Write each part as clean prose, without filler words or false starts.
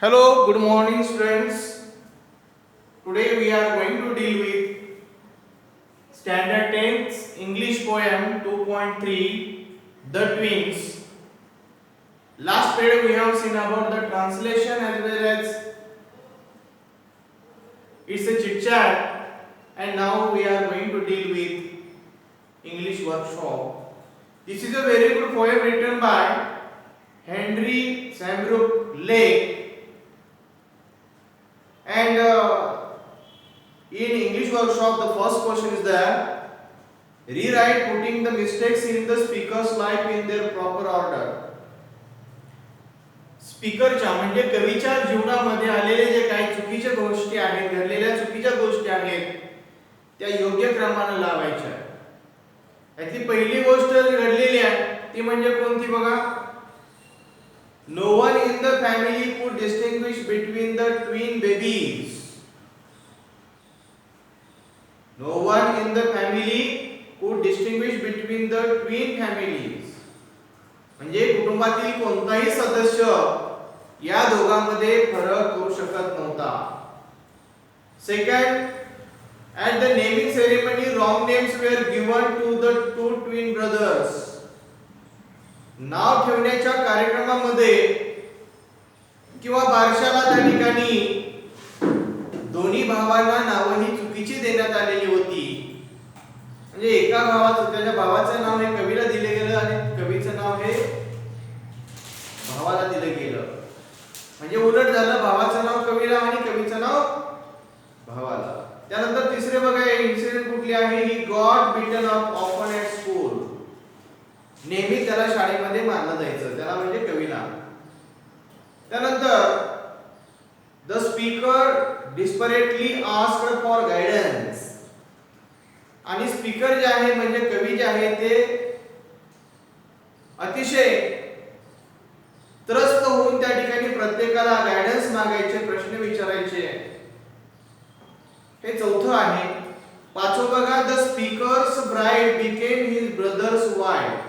Hello, good morning students. Today we are going to deal with Standard 10th English poem 2.3 The Twins. Last period we have seen about the translation as well as it's a chit chat, and now we are going to deal with English workshop. This is a very good poem written by Henry Sambrook Lake, and in English workshop the first question is that rewrite putting the mistakes in the speaker's life in their proper order. स्पीकरच्या म्हणजे कवीच्या जीवनामध्ये आलेले जे काही चुकीच्या गोष्टी आहेत, घडलेल्या चुकीच्या गोष्टी आहेत, त्या योग्य क्रमाने लावायच्या. यातली पहिली गोष्ट घडलेली आहे ती म्हणजे कोणती बघा. No one in the family could distinguish between the twin babies. No one in the family could distinguish between the twin families. म्हणजे कुटुंबातील कोणताही सदस्य या दोघांमध्ये फरक करू शकत नव्हता. Second, at the naming ceremony wrong names were given to the two twin brothers. नाव ठेवण्याच्या कार्यक्रमामध्ये किंवा बारशाला त्या ठिकाणी दोन्ही भावांना नावही चुकीची देण्यात आलेली होती. म्हणजे एका भावाचं, त्याच्या भावाचं नाव हे कवीला दिले गेलं आणि कवीचं नाव हे भावाला दिलं गेलं. म्हणजे उलट झालं, भावाचं नाव कवीला आणि कवीचं नाव भावाला. त्यानंतर तिसरे बघा इन्सिडेंट कुठली आहे. He got beaten up often at school. नेहमी त्याला शाळेमध्ये मारलं जायचं, त्याला म्हणजे कवीला. त्यानंतर the speaker desperately asked for guidance. आणि स्पीकर जे आहे म्हणजे कवी जे आहे ते अतिशय त्रस्त होऊन त्या ठिकाणी प्रत्येकाला गायडन्स मागायचे, प्रश्न विचारायचे. हे चौथं आहे. पाचवं बघा. The speaker's bride became his brother's wife.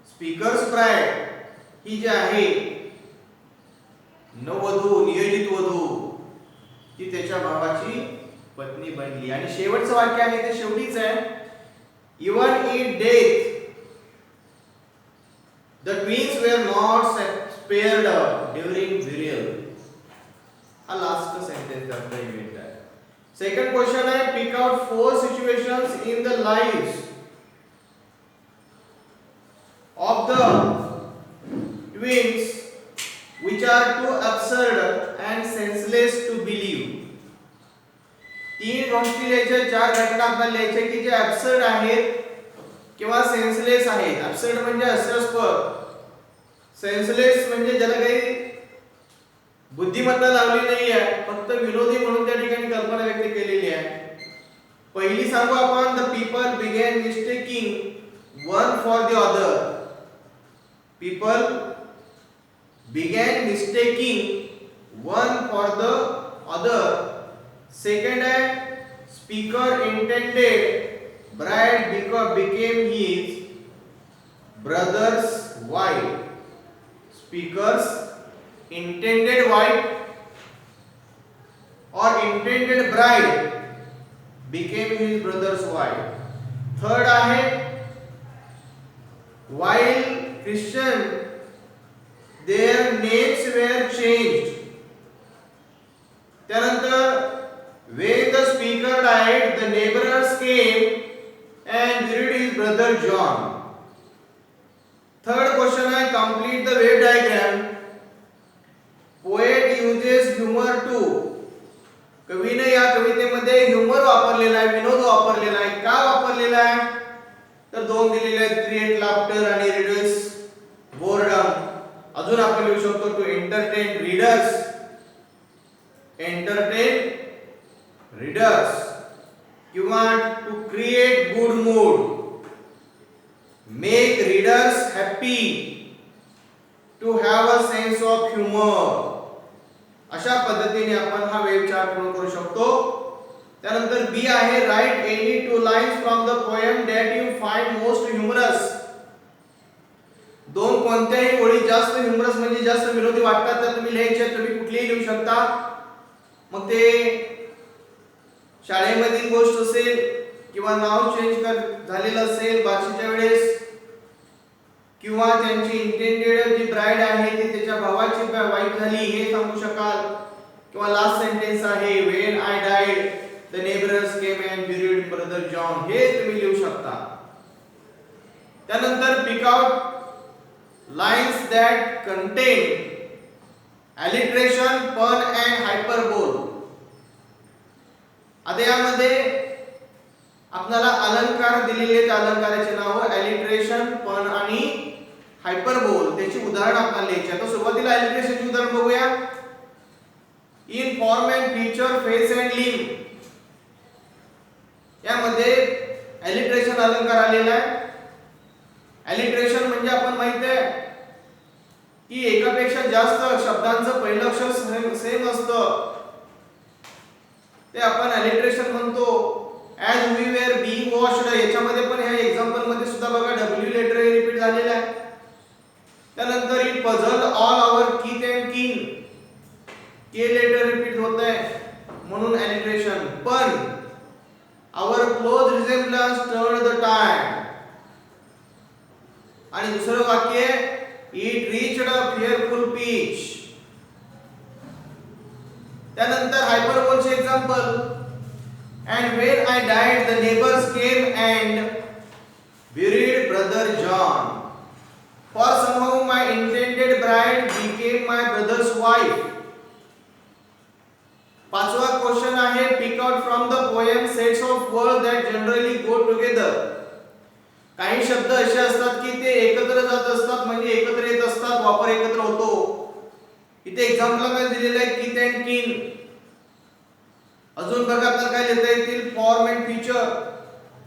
Speaker's bride ही जी आहे नववधू, नियोजित वधू, ती त्याच्या भावाची पत्नी बनली. आणि शेवटचं वाक्य आहे ते शेवटीच आहे. Even in death the twins were not spared during burial. हा लास्ट सेंटेन्स आपला इव्हेंट आहे. सेकंड क्वेश्चन आहे. पिक out 4 situations in the lives of the twins which are too absurd and senseless to believe. तीन गोष्टी लिहायच्या, 4 घटना आपल्याला लिहायच्या की जे absurd आहेत किंवा सेन्सलेस आहेत. absurd म्हणजे हास्यास्पद, सेन्सलेस म्हणजे ज्याला काही बुद्धिमत्ता लावली नाही आहे, फक्त विनोदी म्हणून त्या ठिकाणी कल्पना व्यक्त केलेली आहे. पहिली सांगू आपण. The people begin mistaking one for the other. People begin mistaking one for the other. Second आहे. Speaker intended bride became his brother's wife. Speaker's intended wife or intended bride became his brother's wife. Third आहे. While Christian their names were changed. त्यानंतर when the speaker died the neighbors came and buried his brother John. Third question is complete the wave diagram. Poet uses humor too. कवीने या कवितेमध्ये humour वापरलेला आहे, विनोद वापरलेला आहे. का वापरलेला आहे तर दोन दिलेले आहेत. क्रिएट लाफ्टर आणि रिड्यूस बोर्डम. अजून आपण लिहू शकतो to entertain readers. Entertain readers किंवा to create good mood, make readers happy, to have a sense of humour. अशा पद्धतीने आपण हा वेब चार्ट पूर्ण करू शकतो. त्यानंतर बी आहे. Write any 2 lines from the poem that you find most humorous. दोन कोणत्याही ओळी जास्त ह्युमरस म्हणजे जास्त विनोदी वाटतात तर तुम्ही लिहायचे, तुम्ही कुठलीही लिहू शकता. मग ते शाळेमधील गोष्ट असेल किंवा नाव चेंज झालेलं असेल बारशीच्या वेळेस, किंवा त्यांची इंटेंडेड जी ब्राईड आहे ती त्याच्या भावाची वाईफ झाली हे सांगू शकाल, किंवा लास्ट सेंटेन्स आहे when I died the neighbours came and buried brother John, हे तुम्ही लिहू शकता. त्यानंतर pick out lines that contain alliteration, pun and hyperbole. आता यामध्ये आपल्याला अलंकार दिलेले आहेत, अलंकाराचे नाव alliteration, pun आणि hyperbole, त्याची उदाहरण आपल्याला लिहायची. आता सुरुवातीला alliteration चे उदाहरण बघूया. in form and feature, face and limb, यामध्ये alliteration अलंकार आलेला आहे. alliteration म्हणजे आपण माहित आहे की एकापेक्षा जास्त शब्दांचं पहिलं अक्षर सेम असतं, ते आपण alliteration म्हणतो. as we were being washed, याच्यामध्ये पण ह्या एक्झाम्पल मध्ये सुद्धा बघा w लेटर रिपीट झालेला आहे. त्यानंतर it puzzled all our kith and kin, k letter repeat होत आहे म्हणून alliteration. पण our close resemblance turned the tide, आणि दुसरं वाक्य it reached a fearful pitch. त्यानंतर हायपरबोलचे example and when I died the neighbors came and buried brother John, for somehow my intended bride became my brother's wife. पाचवा question आहे pick out from the poem sets of words that generally go together. काही शब्द असे असतात की ते एकत्र जात असतात, म्हणजे एकत्र येत असतात, वापर एकत्र होतो. इथे एक्झाम्पल काय दिलेलं आहे किथ अँड किन. अजून बघा आपल्याला काय लिहिता येतील form and feature,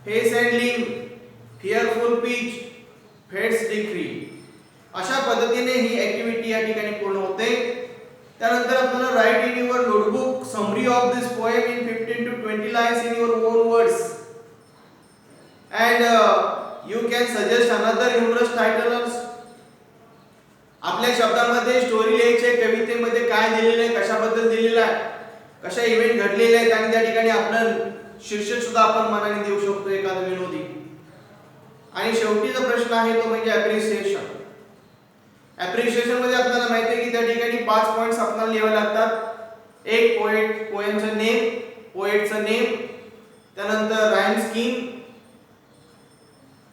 face and limb, fearful pitch, fate's decree. अशा पद्धतीने ही ऍक्टिव्हिटी या ठिकाणी पूर्ण होते. त्यानंतर आपल्याला write in your notebook summary of this poem in 15 to 20 lines in your own words and you can suggest another humorous titles. आपल्या शब्दामध्ये स्टोरी लिहायची, कवितेमध्ये काय दिलेलं आहे, कशाबद्दल दिलेलं आहे, कशा इव्हेंट घडलेले आहेत, आणि त्या ठिकाणी आपण शीर्षक सुद्धा आपण मनाने देऊ शकतो एखादं विनोदी. आणि शेवटीचा प्रश्न आहे तो म्हणजे ॲप्रिसिएशन. ॲप्रिसिएशन मध्ये आपल्याला माहिती आहे की त्या ठिकाणी 5 पॉइंट्स आपल्याला लिहावे लागतात. एक पोएमचं नेम, पोएटचं नेम, त्यानंतर राईम स्कीम,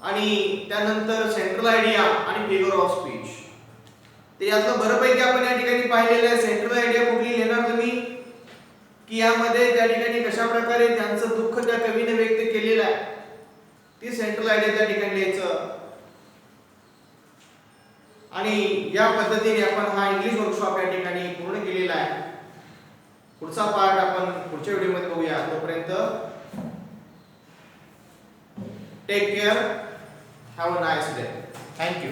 आणि त्यानंतर सेंट्रल आयडिया आणि फिगर ऑफ स्पीच. ते यातलं बऱ्यापैकी आपण या ठिकाणी पाहिलेलं आहे. सेंट्रल आयडिया कुठली लिहिणार तुम्ही की यामध्ये त्या ठिकाणी कशा प्रकारे त्यांचं दुःख त्या कवीने व्यक्त केलेलं आहे, ती सेंट्रल आयडिया त्या ठिकाणी लिहायचं. आणि या पद्धतीने आपण हा इंग्लिश वर्कशॉप या ठिकाणी पूर्ण केलेला आहे. पुढचा पार्ट आपण पुढच्या व्हिडिओमध्ये बघूया. तोपर्यंत take care. Have a nice day. Thank you.